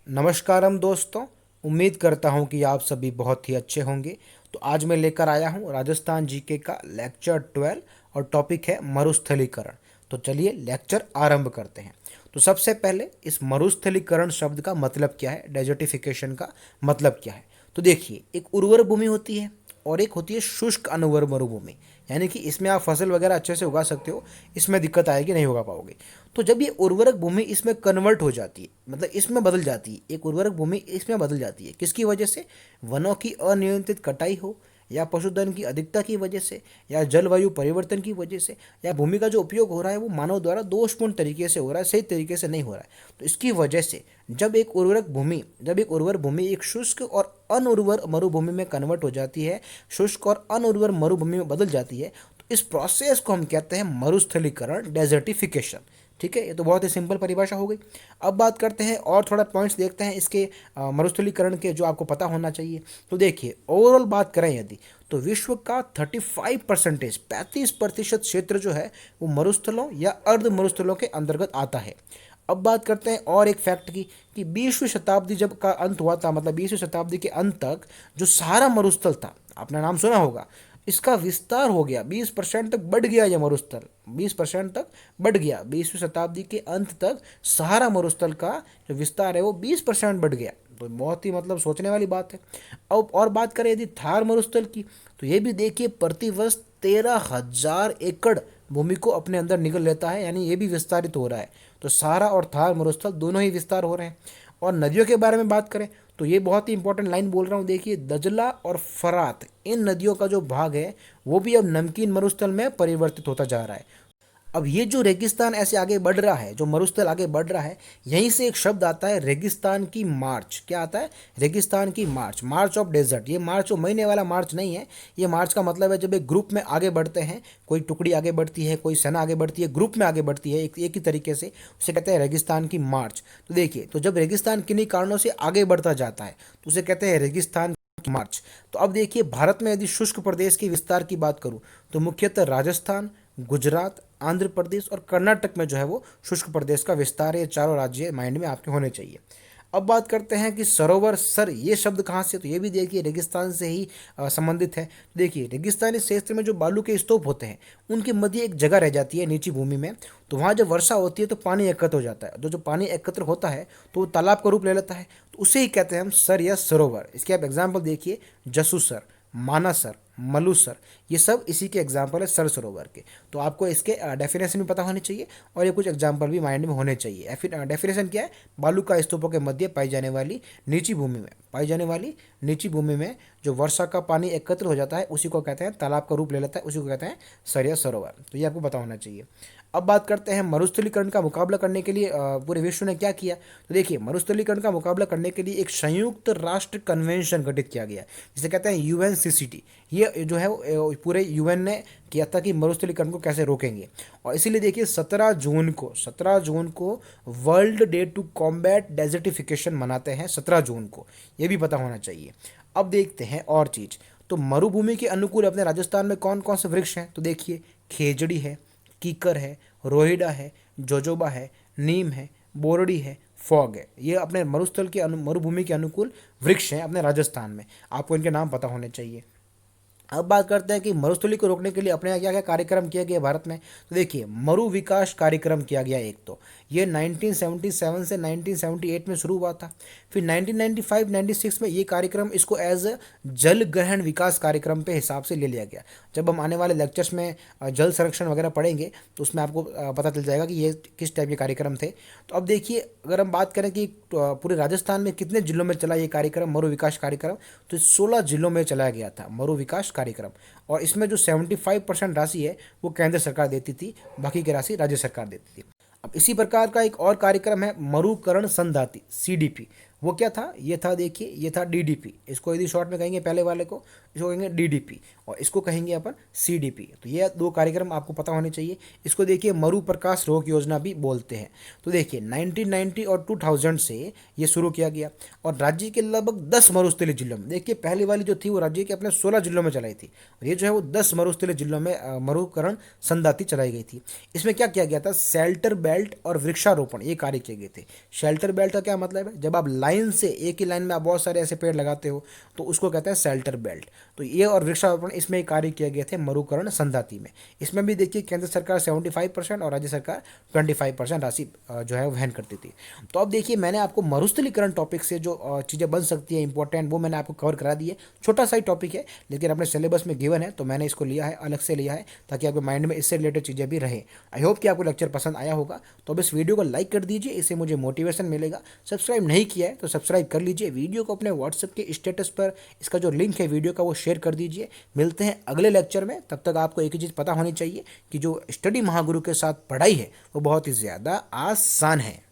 नमस्कारम दोस्तों। उम्मीद करता हूं कि आप सभी बहुत ही अच्छे होंगे। तो आज मैं लेकर आया हूं राजस्थान जीके का लेक्चर 12 और टॉपिक है मरुस्थलीकरण। तो चलिए लेक्चर आरंभ करते हैं। तो सबसे पहले इस मरुस्थलीकरण शब्द का मतलब क्या है, डेजर्टिफिकेशन का मतलब क्या है। तो देखिए, एक उर्वर भूमि होती है और एक होती है शुष्क अनुर्वर मरुभूमि। यानी कि इसमें आप फसल वगैरह अच्छे से उगा सकते हो, इसमें दिक्कत आएगी, नहीं उगा पाओगे। तो जब ये उर्वरक भूमि इसमें कन्वर्ट हो जाती है, मतलब इसमें बदल जाती है, एक उर्वरक भूमि इसमें बदल जाती है, किसकी वजह से? वनों की अनियंत्रित कटाई हो, या पशुधन की अधिकता की वजह से, या जलवायु परिवर्तन की वजह से, या भूमि का जो उपयोग हो रहा है वो मानव द्वारा दोषपूर्ण तरीके से हो रहा है, सही तरीके से नहीं हो रहा है। तो इसकी वजह से जब एक उर्वर भूमि एक शुष्क और अनउर्वर मरुभूमि में कन्वर्ट हो जाती है, शुष्क और अनउर्वर मरुभूमि में बदल जाती है, तो इस प्रोसेस को हम कहते हैं मरुस्थलीकरण, डेजर्टिफिकेशन। ठीक है, ये तो बहुत ही सिंपल परिभाषा हो गई। अब बात करते हैं और थोड़ा पॉइंट्स देखते हैं इसके मरुस्थलीकरण के, जो आपको पता होना चाहिए। तो देखिए, ओवरऑल बात करें यदि, तो विश्व का 35%, 35% क्षेत्र जो है वो मरुस्थलों या अर्ध मरुस्थलों के अंतर्गत आता है। अब बात करते हैं और एक फैक्ट की, कि 20वीं शताब्दी जब का अंत हुआ था, मतलब 20वीं शताब्दी के अंत तक जो सहारा मरुस्थल था, आपने नाम सुना होगा, इसका विस्तार हो गया, 20% तक बढ़ गया। यह मरुस्थल 20% तक बढ़ गया। 20वीं शताब्दी के अंत तक सहारा मरुस्थल का जो विस्तार है वो 20% बढ़ गया। तो बहुत ही मतलब सोचने वाली बात है। अब और बात करें यदि थार मरुस्थल की, तो ये भी देखिए प्रतिवर्ष 13,000 एकड़ भूमि को अपने अंदर निगल लेता है, यानी ये भी विस्तारित हो रहा है। तो सहारा और थार मरुस्थल दोनों ही विस्तार हो रहे हैं। और नदियों के बारे में बात करें, तो ये बहुत ही इंपॉर्टेंट लाइन बोल रहा हूँ, देखिए, दजला और फरात, इन नदियों का जो भाग है वो भी अब नमकीन मरुस्थल में परिवर्तित होता जा रहा है। अब ये जो रेगिस्तान ऐसे आगे बढ़ रहा है, जो मरुस्थल आगे बढ़ रहा है, यहीं से एक शब्द आता है रेगिस्तान की मार्च। क्या आता है? रेगिस्तान की मार्च, मार्च ऑफ डेजर्ट। ये मार्च वो महीने वाला मार्च नहीं है। ये मार्च का मतलब है जब एक ग्रुप में आगे बढ़ते हैं, कोई टुकड़ी आगे बढ़ती है, कोई सेना आगे बढ़ती है, ग्रुप में आगे बढ़ती है एक ही तरीके से, उसे कहते हैं रेगिस्तान की मार्च। तो देखिए, तो जब रेगिस्तान किन्हीं कारणों से आगे बढ़ता जाता है तो उसे कहते हैं रेगिस्तान की मार्च। तो अब देखिए, भारत में यदि शुष्क प्रदेश के विस्तार की बात करूं, तो मुख्यतः राजस्थान, गुजरात, आंध्र प्रदेश और कर्नाटक में जो है वो शुष्क प्रदेश का विस्तार है। ये चारों राज्य माइंड में आपके होने चाहिए। अब बात करते हैं कि सरोवर, सर, ये शब्द कहाँ से, तो ये भी देखिए रेगिस्तान से ही संबंधित है। देखिए, रेगिस्तानी क्षेत्र में जो बालू के स्तूप होते हैं, उनके मध्य एक जगह रह जाती है नीची भूमि में। तो वहाँ जब वर्षा होती है तो पानी एकत्र हो जाता है। जो जो पानी एकत्र होता है तो वो तालाब का रूप ले लेता है, तो उसे ही कहते हैं हम सर या सरोवर। इसके आप एग्जाम्पल देखिए, जसूसर, मानासर, मलुसर, ये सब इसी के एग्जाम्पल है सर सरोवर के। तो आपको इसके डेफिनेशन भी पता होनी चाहिए और ये कुछ एग्जाम्पल भी माइंड में होने चाहिए। फिर डेफिनेशन क्या है? बालू का स्तूपों के मध्य पाई जाने वाली नीची भूमि में जो वर्षा का पानी एकत्र हो जाता है उसी को कहते हैं, तालाब का रूप ले लेता है, उसी को कहते हैं सर या सरोवर। तो ये आपको पता होना चाहिए। अब बात करते हैं मरुस्थलीकरण का मुकाबला करने के लिए पूरे विश्व ने क्या किया। तो देखिए, मरुस्थलीकरण का मुकाबला करने के लिए एक संयुक्त राष्ट्र कन्वेंशन गठित किया गया, जिसे कहते हैं यूएनसीसीटी। ये जो है पूरे यूएन ने किया था कि मरुस्थलीकरण को कैसे रोकेंगे। और इसीलिए देखिए, 17 जून को world day to combat desertification मनाते हैं, 17 जून को। ये भी पता होना चाहिए। अब देखते हैं और चीज़। तो मरुभूमि के अनुकूल अपने राजस्थान में कौन कौन से वृक्ष हैं, तो देखिए, खेजड़ी है, कीकर है, रोहिडा है, जोजोबा है, नीम है, बोरडी है, फॉग है। ये अपने मरुस्थल के मरुभूमि के अनुकूल वृक्ष हैं अपने राजस्थान में। आपको इनके नाम पता होने चाहिए। अब बात करते हैं कि मरुस्थली को रोकने के लिए अपने यहाँ क्या क्या कार्यक्रम किया गया भारत में। तो देखिए, मरु विकास कार्यक्रम किया गया एक। तो ये 1977 से 1978 में शुरू हुआ था। फिर 1995-96 में ये कार्यक्रम, इसको एज जल ग्रहण विकास कार्यक्रम पे हिसाब से ले लिया गया। जब हम आने वाले लेक्चर्स में जल संरक्षण वगैरह पढ़ेंगे तो उसमें आपको पता चल जाएगा कि ये किस टाइप के कार्यक्रम थे। तो अब देखिए, अगर हम बात करें कि पूरे राजस्थान में कितने जिलों में चला ये कार्यक्रम, मरु विकास कार्यक्रम, तो 16 जिलों में चलाया गया था मरु विकास कार्यक्रम। और इसमें जो 75% राशि है वो केंद्र सरकार देती थी, बाकी की राशि राज्य सरकार देती थी। अब इसी प्रकार का एक और कार्यक्रम है मरुकरण संधाति, सीडीपी। वो क्या था? ये था, देखिए, ये था डीडीपी। इसको यदि शॉर्ट में कहेंगे पहले वाले को, इसको कहेंगे डीडीपी और इसको कहेंगे अपन सीडीपी। तो ये दो कार्यक्रम आपको पता होने चाहिए। इसको देखिए मरु प्रकाश रोग योजना भी बोलते हैं। तो देखिए, 1990 और 2000 से ये शुरू किया गया और राज्य के लगभग 10 मरुस्थलीय जिलों में, देखिए पहली वाली जो थी वो राज्य के अपने 16 जिलों में चलाई थी, और ये जो है वो 10 मरुस्थलीय जिलों में मरुकरण संदाति चलाई गई थी। इसमें क्या किया गया था? शेल्टर बेल्ट और वृक्षारोपण, ये कार्य किए गए थे। शेल्टर बेल्ट का क्या मतलब है? जब आप लाइन से एक ही लाइन में आप बहुत सारे ऐसे पेड़ लगाते हो तो उसको कहते हैं शेल्टर बेल्ट। तो ये और वृक्षारोपण इसमें ही कार्य किए गए थे मरुकरण संदाती में। इसमें भी देखिए केंद्र सरकार 75% और राज्य सरकार 25% राशि जो है वहन करती थी। तो अब देखिए मैंने आपको मरुस्थलीकरण टॉपिक से जो चीज़ें बन सकती है इंपॉर्टेंट, वो मैंने आपको कवर करा दी है। छोटा सा ही टॉपिक है लेकिन अपने सिलेबस में गिवन है तो मैंने इसको लिया है, अलग से लिया है, ताकि आपके माइंड में इससे रिलेटेड चीज़ें भी रहे। आई होप कि आपको लेक्चर पसंद आया होगा। तो अब इस वीडियो को लाइक कर दीजिए, इससे मुझे मोटिवेशन मिलेगा। सब्सक्राइब नहीं किया है तो सब्सक्राइब कर लीजिए। वीडियो को अपने व्हाट्सएप के स्टेटस पर इसका जो लिंक है वीडियो का वो शेयर कर दीजिए। मिलते हैं अगले लेक्चर में, तब तक आपको एक ही चीज़ पता होनी चाहिए कि जो स्टडी महागुरु के साथ पढ़ाई है वो बहुत ही ज़्यादा आसान है।